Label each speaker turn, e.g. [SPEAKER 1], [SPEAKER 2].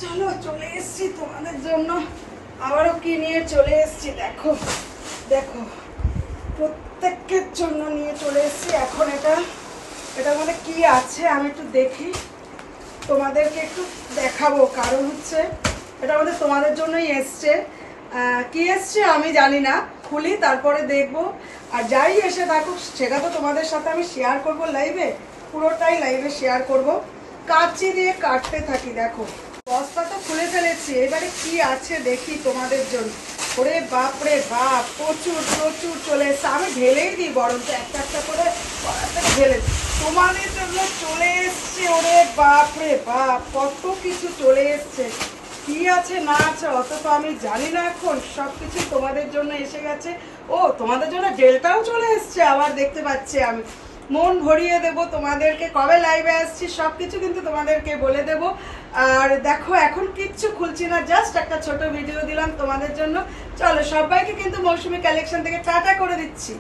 [SPEAKER 1] চলো চলে এসছি তোমাদের জন্য, আবারও কি নিয়ে চলে এসছি দেখো দেখো, প্রত্যেকের জন্য নিয়ে চলে এসছি। এখন এটার মধ্যে কি আছে আমি একটু দেখি, তোমাদেরকে একটু দেখাবো, কারণ হচ্ছে এটার মধ্যে তোমাদের জন্যই এসছে। কি এসছে আমি জানি না, খুলি তারপরে দেখবো। আর যাই এসে থাকুক সেটা তো তোমাদের সাথে আমি শেয়ার করব লাইভে, পুরোটাই লাইভে শেয়ার করব। কাঁচি দিয়ে কাটতে থাকি। দেখো বস্তা তো খুলে ফেলেছি, এবারে কি আছে দেখি তোমাদের জন্য। ওরে বাপ রে বাপ, প্রচুর প্রচুর চলে এসছে। আমি ঢেলেই দিই বরঞ্চ একটা একটা করে ঢেলে তোমাদের জন্য চলে এসছে। ওরে বাপ রে বাপ, কত কিছু চলে এসছে। কি আছে না আছে অত তো আমি জানি না, এখন সব কিছু তোমাদের জন্য এসে গেছে। ও তোমাদের জন্য ডেলটাও চলে এসছে আবার, দেখতে পাচ্ছি আমি। মন ভরিয়ে দেব তোমাদেরকে, কবে লাইভে আসছি সব কিছু কিন্তু তোমাদেরকে বলে দেব। আর দেখো এখন কিচ্ছু খুলছি না, জাস্ট একটা ছোট ভিডিও দিলাম তোমাদের জন্য। চলো সবাইকে কিন্তু মৌসুমী কালেকশন থেকে টাটা করে দিচ্ছি।